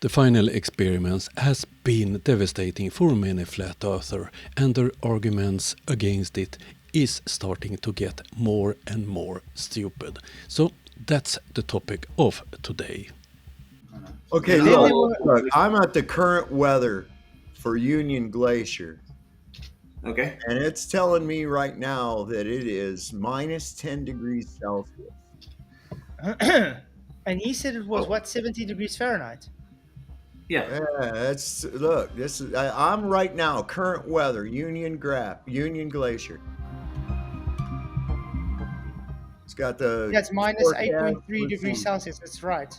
The final experiment has been devastating for many flat earthers, and their arguments against it is starting to get more and more stupid. So that's the topic of today. Okay, look, I'm at the current weather for Union Glacier. Okay. And it's telling me right now that it is minus 10 degrees Celsius. And he said it was, 70 degrees Fahrenheit? Yeah. Look, this is, I'm right now, current weather, Union Glacier. It's got the... Yeah, it's minus 8.3 degrees Celsius, that's right.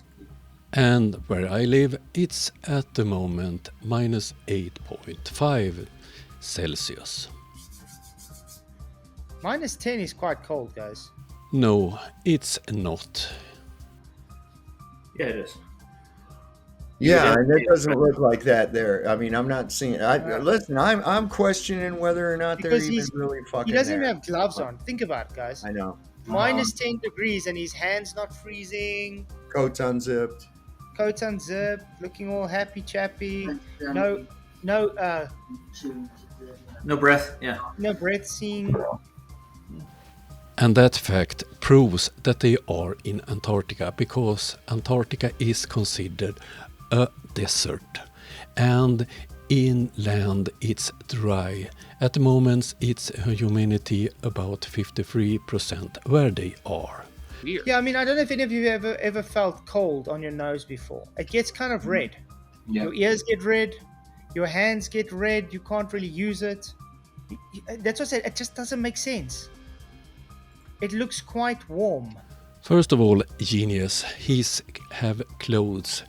And where I live, it's at the moment minus 8.5 Celsius. Minus 10 is quite cold, guys. No, it's not. Yeah, it is. Yeah, and it doesn't look like that there. I mean, I'm not seeing it. Listen, I'm questioning whether or not they're even really fucking He doesn't there. even have gloves on. Think about it, guys. I know. Minus 10 degrees and his hands not freezing. Coat's unzipped. Coat's unzipped, looking all happy chappy. No breath. Yeah. No breath seen. And that fact proves that they are in Antarctica, because Antarctica is considered a desert, and inland it's dry. At the moment it's humidity about 53% where they are. Weird. Yeah, I mean, I don't know if any of you ever felt cold on your nose before. It gets kind of red. Yeah. Your ears get red. Your hands get red. You can't really use it. That's what I said. It just doesn't make sense. It looks quite warm. First of all, genius, he have clothes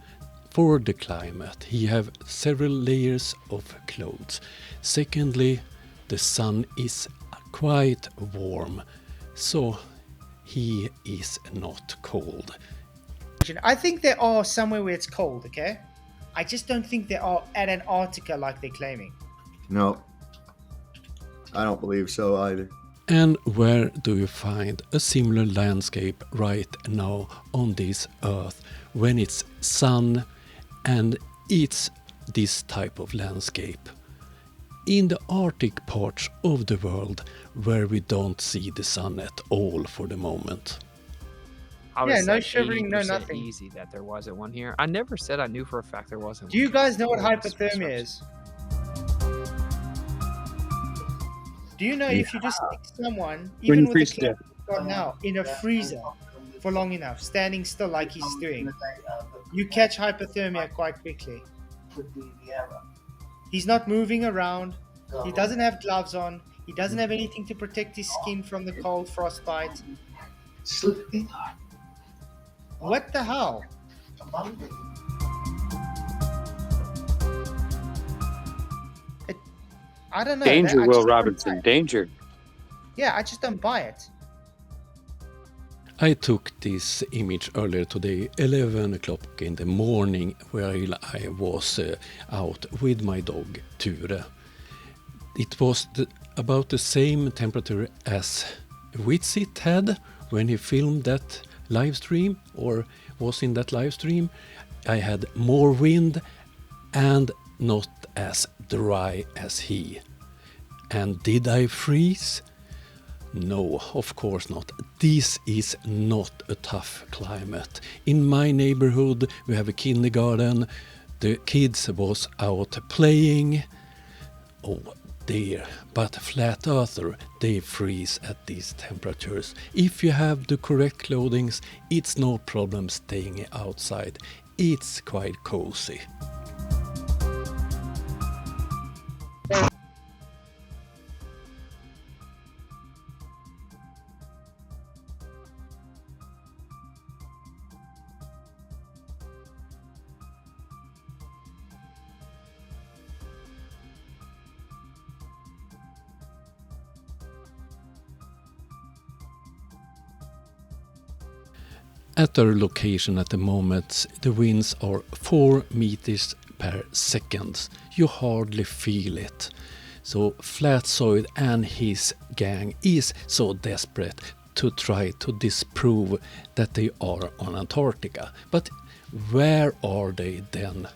for the climate. He have several layers of clothes. Secondly, the sun is quite warm, so he is not cold. I think there are somewhere where it's cold, okay? I just don't think they are at Antarctica like they're claiming. No, I don't believe so either. And where do you find a similar landscape right now on this earth when it's sun and it's this type of landscape? In the Arctic parts of the world where we don't see the sun at all for the moment. I was no like shivering, no 80% nothing. easy that there wasn't one here. I never said I knew for a fact there wasn't. Do you one. guys know what Oh, hypothermia is? Do you know if you just stick someone, even with the climate we've got now, in a freezer for long enough, standing still like he's doing, you catch hypothermia quite quickly. He's not moving around. He doesn't have gloves on. He doesn't have anything to protect his skin from the cold frostbite. What the hell? I don't know. Danger, I Will just don't Robinson. buy it. Danger. Yeah, I just don't buy it. I took this image earlier today, 11 o'clock in the morning, while I was out with my dog Ture. It was about the same temperature as Witsit had when he filmed that live stream, or was in that live stream. I had more wind and not as dry as he. And did I freeze? No, of course not. This is not a tough climate. In my neighborhood we have a kindergarten. The kids was out playing. Oh dear, but flat earther, they freeze at these temperatures. If you have the correct clothing, it's no problem staying outside. It's quite cozy. At our location at the moment, the winds are 4 meters per second. You hardly feel it. So Flatzoid and his gang is so desperate to try to disprove that they are on Antarctica. But where are they then?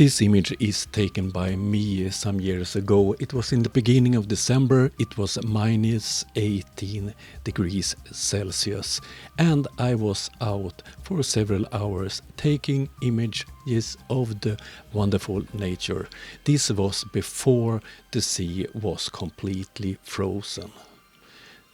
This image is taken by me some years ago. It was in the beginning of December. It was minus 18 degrees Celsius. And I was out for several hours taking images of the wonderful nature. This was before the sea was completely frozen.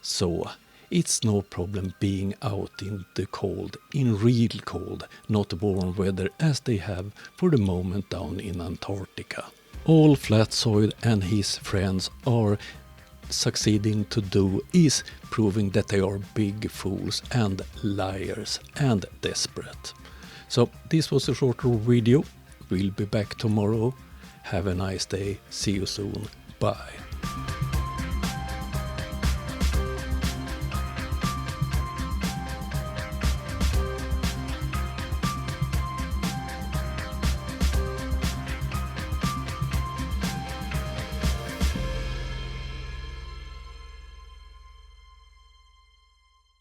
So it's no problem being out in the cold, in real cold, not warm weather as they have for the moment down in Antarctica. All Flatzoid and his friends are succeeding to do is proving that they are big fools and liars and desperate. So this was a shorter video. We'll be back tomorrow. Have a nice day. See you soon. Bye.